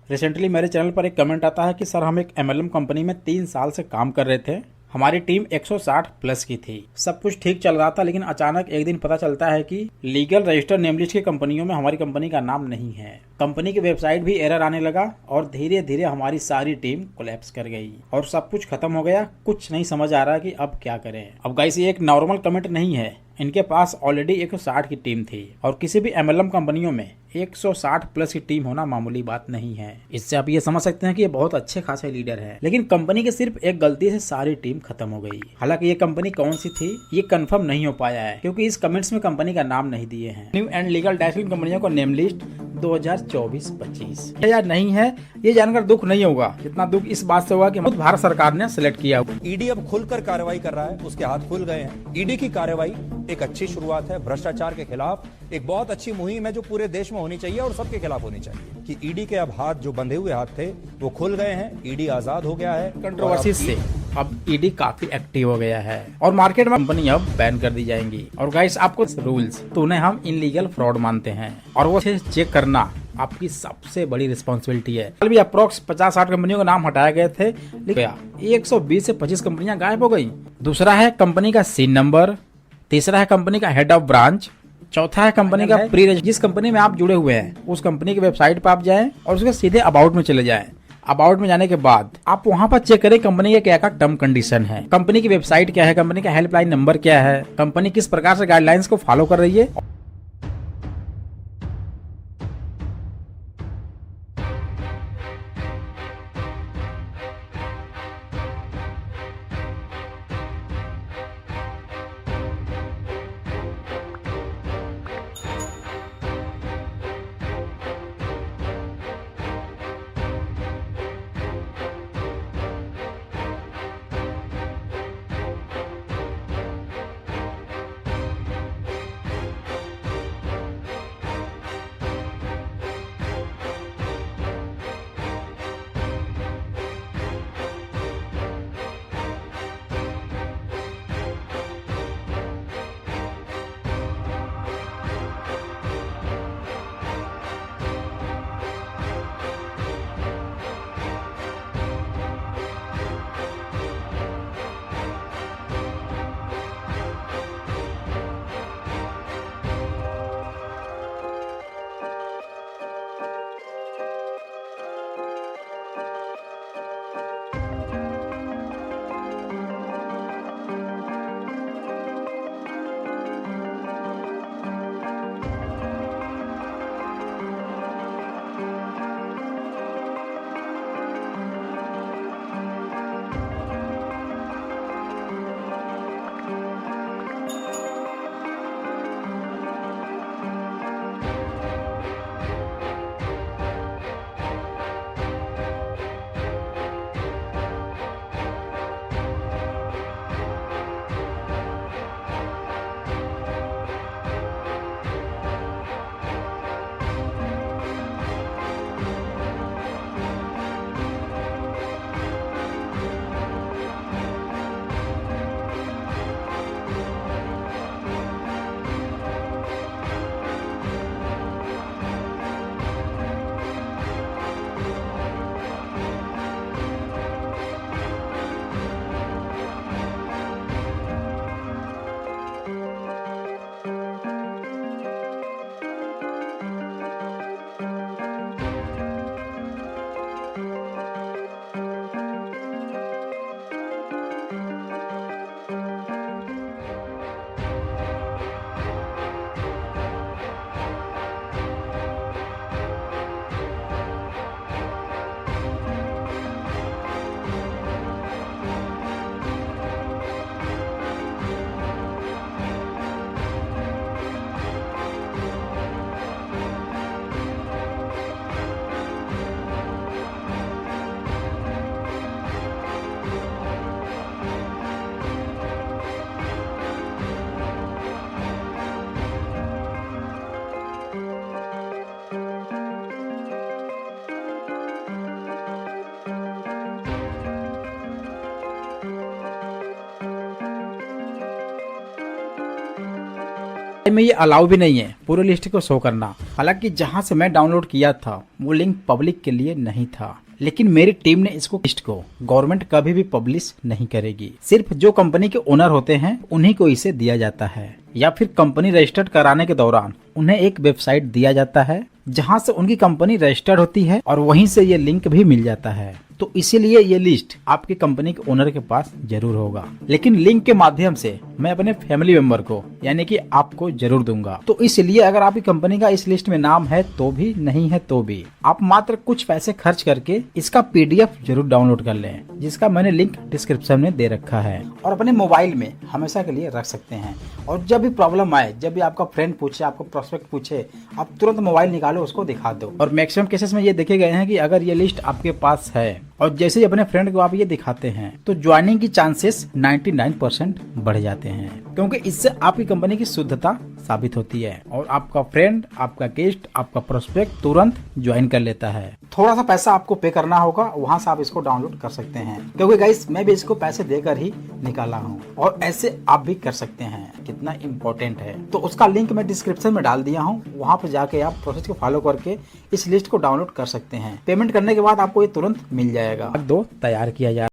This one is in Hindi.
रिसेंटली मेरे चैनल पर एक कमेंट आता है कि सर हम एक MLM कंपनी में 3 साल से काम कर रहे थे। हमारी टीम 160 प्लस की थी। सब कुछ ठीक चल रहा था, लेकिन अचानक एक दिन पता चलता है कि लीगल रजिस्टर नेमलिस्ट की कंपनियों में हमारी कंपनी का नाम नहीं है। कंपनी की वेबसाइट भी एरर आने लगा और धीरे धीरे हमारी सारी टीम कोलैप्स कर गई और सब कुछ खत्म हो गया। कुछ नहीं समझ आ रहा कि अब क्या करें। अब गाइस, ये एक नॉर्मल कमेंट नहीं है। इनके पास ऑलरेडी 160 की टीम थी और किसी भी MLM कंपनियों में 160 प्लस की टीम होना मामूली बात नहीं है। इससे आप ये समझ सकते हैं कि ये बहुत अच्छे खासे लीडर हैं। लेकिन कंपनी की सिर्फ एक गलती से सारी टीम खत्म हो गई। हालांकि ये कंपनी कौन सी थी ये कंफर्म नहीं हो पाया है, क्योंकि इस कमेंट्स में कंपनी का नाम नहीं दिए हैं। न्यू एंड लीगल डैशलिंग कंपनियों का नेम लिस्ट 2024-25 या नहीं है, ये जानकर दुख नहीं होगा जितना दुख इस बात से होगा कि खुद भारत सरकार ने सिलेक्ट किया। ईडी अब खुलकर कार्रवाई कर रहा है, उसके हाथ खुल गए हैं। ईडी की कार्रवाई एक अच्छी शुरुआत है। भ्रष्टाचार के खिलाफ एक बहुत अच्छी मुहिम है जो पूरे देश में होनी चाहिए और सबके खिलाफ होनी चाहिए। कि ईडी के अब हाथ जो बंधे हुए हाथ थे वो खुल गए हैं। ईडी आजाद हो गया है। कंट्रोवर्सी से अब ईडी काफी एक्टिव हो गया है और मार्केट में कंपनी अब बैन कर दी जाएंगी। और गाइस, आपको रूल्स तो उन्हें हम इनलीगल फ्रॉड मानते हैं और वो चेक करना आपकी सबसे बड़ी रिस्पॉन्सिबिलिटी है। कल भी अप्रोक्स 50-60 कंपनियों के नाम हटाए गए थे, लेकिन 120 से 25 कंपनियां गायब हो गई। दूसरा है कंपनी का सीन नंबर, तीसरा है कंपनी का हेड ऑफ ब्रांच, चौथा है कंपनी का प्री रजिस्टर। जिस कंपनी में आप जुड़े हुए हैं उस कंपनी की वेबसाइट पर आप जाएं और उसके सीधे अबाउट में चले जाएं। अबाउट में जाने के बाद आप वहां पर चेक करें कंपनी के क्या क्या टर्म कंडीशन है, कंपनी की वेबसाइट क्या है, कंपनी का हेल्पलाइन नंबर क्या है, कंपनी किस प्रकार से गाइडलाइंस को फॉलो कर रही है। में ये अलाउ भी नहीं है पूरी लिस्ट को शो करना। हालांकि जहां से मैं डाउनलोड किया था वो लिंक पब्लिक के लिए नहीं था, लेकिन मेरी टीम ने इसको लिस्ट को गवर्नमेंट कभी भी पब्लिश नहीं करेगी। सिर्फ जो कंपनी के ओनर होते हैं उन्हीं को इसे दिया जाता है, या फिर कंपनी रजिस्टर्ड कराने के दौरान उन्हें एक वेबसाइट दिया जाता है जहां से उनकी कंपनी रजिस्टर्ड होती है और वहीं से ये लिंक भी मिल जाता है। तो इसीलिए ये लिस्ट आपकी कंपनी के ओनर के पास जरूर होगा, लेकिन लिंक के माध्यम से मैं अपने फैमिली मेंबर को यानी कि आपको जरूर दूंगा। तो इसलिए अगर आपकी कंपनी का इस लिस्ट में नाम है तो भी, नहीं है तो भी, आप मात्र कुछ पैसे खर्च करके इसका PDF जरूर डाउनलोड कर लें, जिसका मैंने लिंक डिस्क्रिप्शन में दे रखा है, और अपने मोबाइल में हमेशा के लिए रख सकते हैं। और जब भी प्रॉब्लम आए, जब भी आपका फ्रेंड पूछे, आपको प्रोस्पेक्ट पूछे, आप तुरंत मोबाइल निकालो, उसको दिखा दो। और मैक्सिमम केसेस में ये देखे गए हैं कि अगर ये लिस्ट आपके पास है और जैसे ही अपने फ्रेंड को आप ये दिखाते हैं तो ज्वाइनिंग की चांसेस 99% बढ़ जाते हैं, क्योंकि इससे आपकी कंपनी की शुद्धता साबित होती है और आपका फ्रेंड, आपका गेस्ट, आपका प्रोस्पेक्ट तुरंत ज्वाइन कर लेता है। थोड़ा सा पैसा आपको पे करना होगा, वहां से आप इसको डाउनलोड कर सकते हैं, क्योंकि गाइस मैं भी इसको पैसे देकर ही निकाला हूँ और ऐसे आप भी कर सकते हैं। कितना इम्पोर्टेंट है, तो उसका लिंक मैं डिस्क्रिप्शन में डाल दिया हूँ, वहां पर जाके आप प्रोसेस को फॉलो करके इस लिस्ट को डाउनलोड कर सकते हैं। पेमेंट करने के बाद आपको ये तुरंत मिल जाएगा। दो तैयार किया जाए।